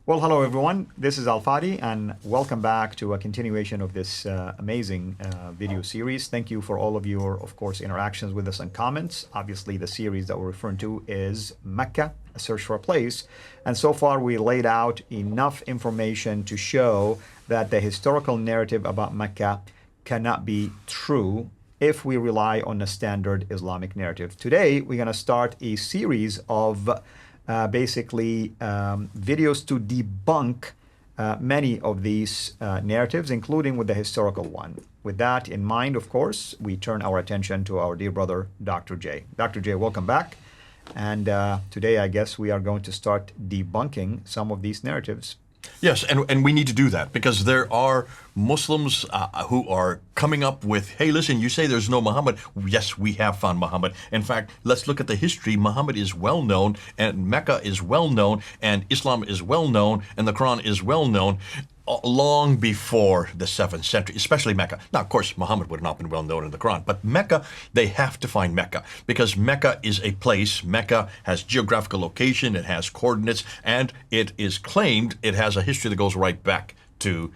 Well, hello everyone. This is Fadi, and welcome back to a continuation of this amazing video series. Thank you for all of your, of course, interactions with us and comments. Obviously, the series that we're referring to is Mecca, A Search for a Place. And so far, we laid out enough information to show that the historical narrative about Mecca cannot be true if we rely on the standard Islamic narrative. Today, we're going to start a series of videos to debunk many of these narratives, including with the historical one. With that in mind, of course, we turn our attention to our dear brother, Dr. J. Dr. J, welcome back. And today, I guess we are going to start debunking some of these narratives. Yes, and we need to do that because there are Muslims who are coming up with, hey, listen, you say there's no Muhammad. Yes, we have found Muhammad. In fact, let's look at the history. Muhammad is well known, and Mecca is well known, and Islam is well known, and the Quran is well known long before the 7th century, especially Mecca. Now, of course, Muhammad would not have been well known in the Quran, but Mecca, they have to find Mecca because Mecca is a place. Mecca has geographical location, it has coordinates, and it is claimed it has a history that goes right back to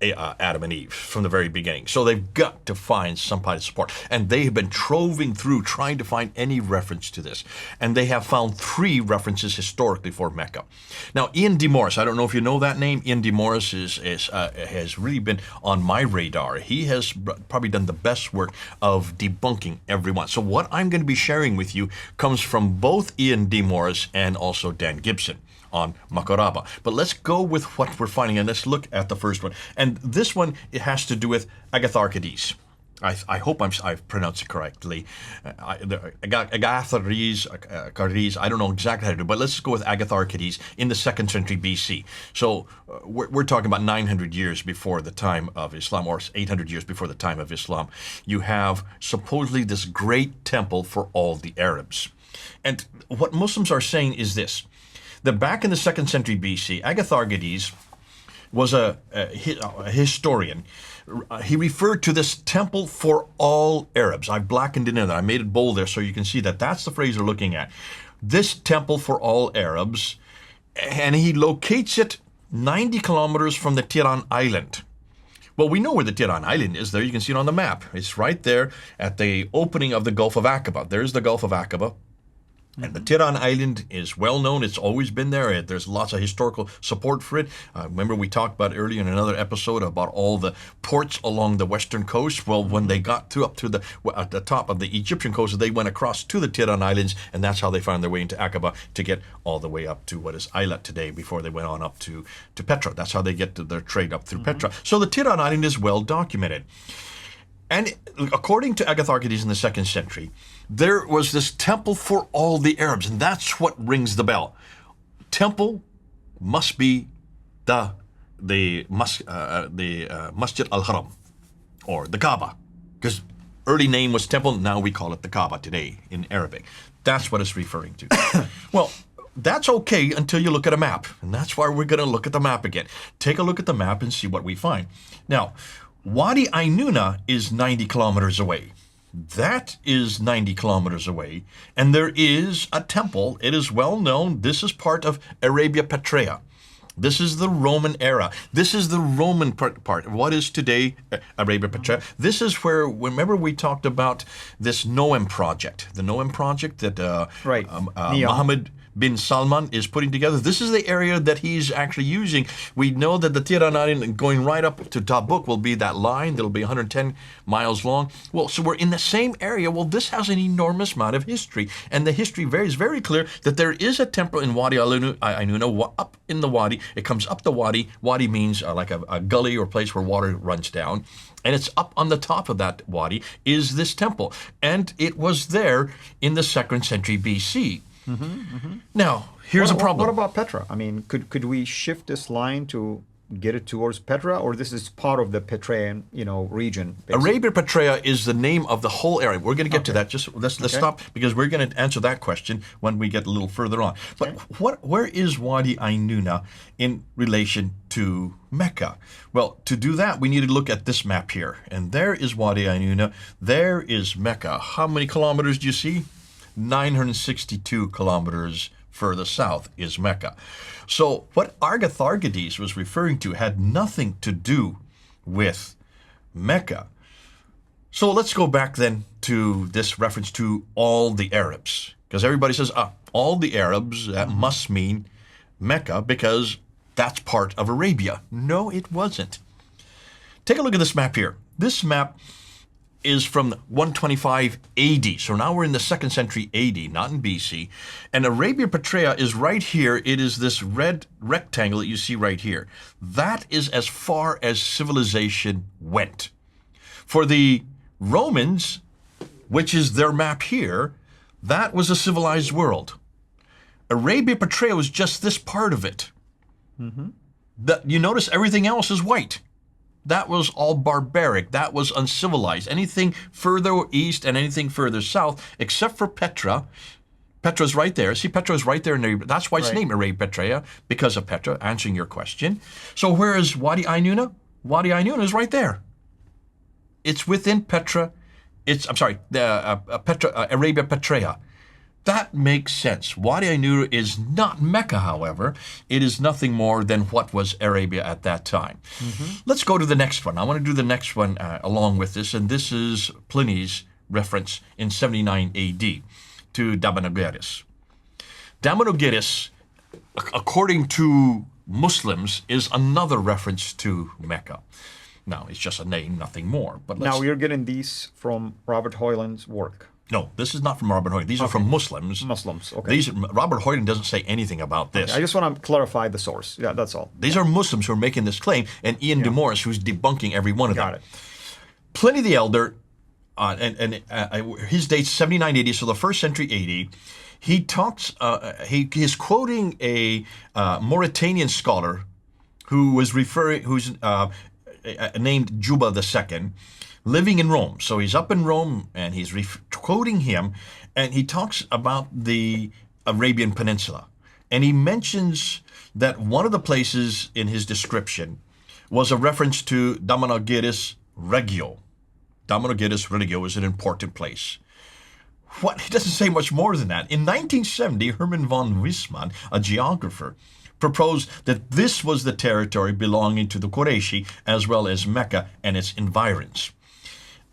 Adam and Eve from the very beginning. So they've got to find somebody to support. And they have been troving through trying to find any reference to this. And they have found 3 references historically for Mecca. Now, Ian D. Morris, I don't know if you know that name. Ian D. Morris has really been on my radar. He has probably done the best work of debunking everyone. So what I'm going to be sharing with you comes from both Ian D. Morris and also Dan Gibson on Makaraba. But let's go with what we're finding, and let's look at the first one. And this one, it has to do with Agatharchides. I hope I've pronounced it correctly. Agatharchides, I don't know exactly how to do it, but let's go with Agatharchides in the 2nd century BC. So we're talking about 900 years before the time of Islam, or 800 years before the time of Islam. You have supposedly this great temple for all the Arabs. And what Muslims are saying is this, that back in the 2nd century BC, Agatharchides was a historian. He referred to this temple for all Arabs. I've blackened it in there. I made it bold there so you can see that that's the phrase we're looking at. This temple for all Arabs, and he locates it 90 kilometers from the Tiran Island. Well, we know where the Tiran Island is there. You can see it on the map. It's right there at the opening of the Gulf of Aqaba. There's the Gulf of Aqaba. And the Tiran Island is well known. It's always been there. There's lots of historical support for it. Remember we talked about earlier in another episode about all the ports along the western coast. Well, when they got up to at the top of the Egyptian coast, they went across to the Tiran Islands, and that's how they found their way into Aqaba to get all the way up to what is Eilat today before they went on up to Petra. That's how they get to their trade up through Petra. So the Tiran Island is well documented. And according to Agatharchides in the 2nd century, there was this temple for all the Arabs, and that's what rings the bell. Temple must be the Masjid al-Haram, or the Kaaba, because early name was temple, now we call it the Kaaba today in Arabic. That's what it's referring to. Well, that's okay until you look at a map, and that's why we're going to look at the map again. Take a look at the map and see what we find. Now, Wadi Ainuna is 90 kilometers away. That is 90 kilometers away, and there is a temple. It is well known. This is part of Arabia Petraea. This is the Roman era. This is the Roman part of what is today Arabia Petraea. This is where, remember we talked about this Noam project, the Noam project that Muhammad bin Salman is putting together. This is the area that he's actually using. We know that the Tiran Island going right up to Tabuk will be that line that'll be 110 miles long. Well, so we're in the same area. Well, this has an enormous amount of history, and the history is very clear that there is a temple in Wadi Ainuna up in the Wadi. It comes up the Wadi. Wadi means like a gully or place where water runs down. And it's up on the top of that Wadi is this temple. And it was there in the 2nd century BC. Now, here's a problem. What about Petra? I mean, could we shift this line to get it towards Petra, or this is part of the Petraean, region? Basically? Arabia Petraea is the name of the whole area. We're going to get to that. Just let's stop, because we're going to answer that question when we get a little further on. But where is Wadi Ainuna in relation to Mecca? Well, to do that, we need to look at this map here. And there is Wadi Ainuna. There is Mecca. How many kilometers do you see? 962 kilometers further south is Mecca. So what Agatharchides was referring to had nothing to do with Mecca. So let's go back then to this reference to all the Arabs, because everybody says, all the Arabs, that must mean Mecca, because that's part of Arabia. No, it wasn't. Take a look at this map here. This map is from 125 AD. So now we're in the 2nd century AD, not in BC. And Arabia Petraea is right here. It is this red rectangle that you see right here. That is as far as civilization went. For the Romans, which is their map here, that was a civilized world. Arabia Petraea was just this part of it. You notice everything else is white. That was all barbaric. That was uncivilized. Anything further east and anything further south, except for Petra. Petra's right there. See, Petra's right there in Arabia. That's why it's named Arabia Petraea, because of Petra, answering your question. So where is Wadi Ainuna? Wadi Ainuna is right there. It's within Petra. Arabia Petraea. That makes sense. Wadi Ainuna is not Mecca, however. It is nothing more than what was Arabia at that time. Let's go to the next one. I want to do the next one along with this, and this is Pliny's reference in 79 AD to Debunking. Debunking, according to Muslims, is another reference to Mecca. Now, it's just a name, nothing more. But now you're getting these from Robert Hoyland's work. No, this is not from Robert Hoyland. These are from Muslims. Muslims, okay. Robert Hoyland doesn't say anything about this. Okay, I just want to clarify the source. Yeah, that's all. These are Muslims who are making this claim, and Ian de Morris, who's debunking every one of them. Got it. Pliny the Elder, his date's 79 AD, so the 1st century AD. He talks. He's quoting a Mauritanian scholar who's named Juba II, living in Rome. So he's up in Rome, and he's quoting him, and he talks about the Arabian Peninsula. And he mentions that one of the places in his description was a reference to Damonogeris Regio. Damonogeris Regio is an important place. He doesn't say much more than that. In 1970, Hermann von Wissmann, a geographer, proposed that this was the territory belonging to the Qurayshi as well as Mecca and its environs.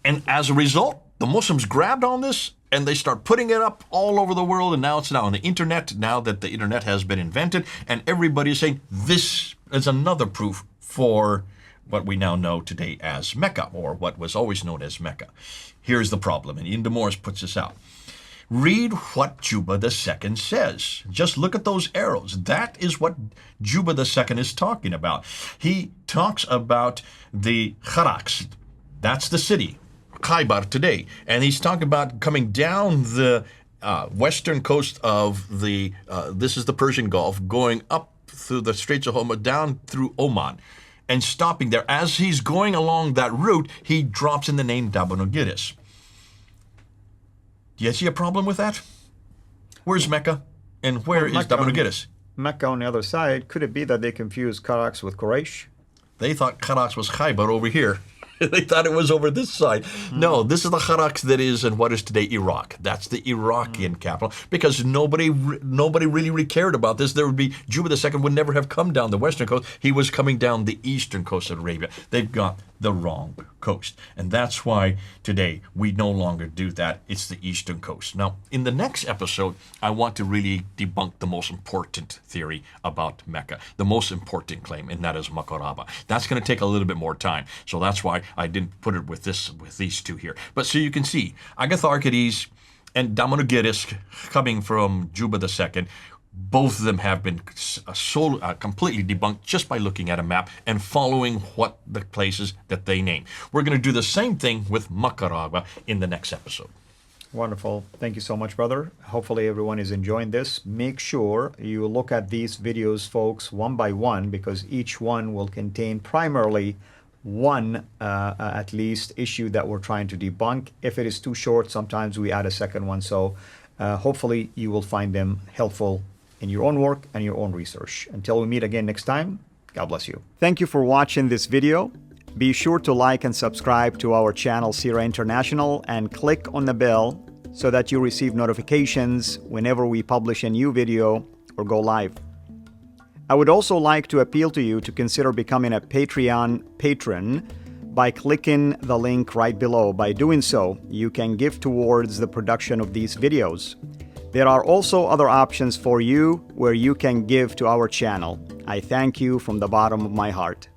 And as a result, the Muslims grabbed on this and they start putting it up all over the world, and now it's on the internet, now that the internet has been invented, and everybody is saying this is another proof for what we now know today as Mecca, or what was always known as Mecca. Here's the problem, and Ian de Morris puts this out. Read what Juba II says. Just look at those arrows. That is what Juba II is talking about. He talks about the Kharaks. That's the city, Khaybar today. And he's talking about coming down the western coast of this is the Persian Gulf, going up through the Straits of Hormuz, down through Oman, and stopping there. As he's going along that route, he drops in the name Debunking. Do you see a problem with that? Where's Mecca? And where is Debunking? Mecca on the other side. Could it be that they confused Kharaks with Quraysh? They thought Kharaks was Khaybar over here. They thought it was over this side. No, this is the Kharaks that is in what is today Iraq. That's the Iraqian capital, because nobody really cared about this. There would be, Juba II would never have come down the western coast. He was coming down the eastern coast of Arabia. They've got the wrong coast. And that's why today we no longer do that. It's the eastern coast. Now, in the next episode, I want to really debunk the most important theory about Mecca, the most important claim, and that is Makaraba. That's going to take a little bit more time. So that's why I didn't put it with these two here. But so you can see, Agatharchides and Debunking coming from Juba II, both of them have been completely debunked just by looking at a map and following what the places that they name. We're going to do the same thing with Makaraba in the next episode. Wonderful. Thank you so much, brother. Hopefully everyone is enjoying this. Make sure you look at these videos, folks, one by one, because each one will contain primarily one, at least, issue that we're trying to debunk. If it is too short, sometimes we add a second one. So hopefully you will find them helpful in your own work and your own research. Until we meet again next time, God bless you. Thank you for watching this video. Be sure to like and subscribe to our channel, CIRA International, and click on the bell so that you receive notifications whenever we publish a new video or go live. I would also like to appeal to you to consider becoming a Patreon patron by clicking the link right below. By doing so, you can give towards the production of these videos. There are also other options for you where you can give to our channel. I thank you from the bottom of my heart.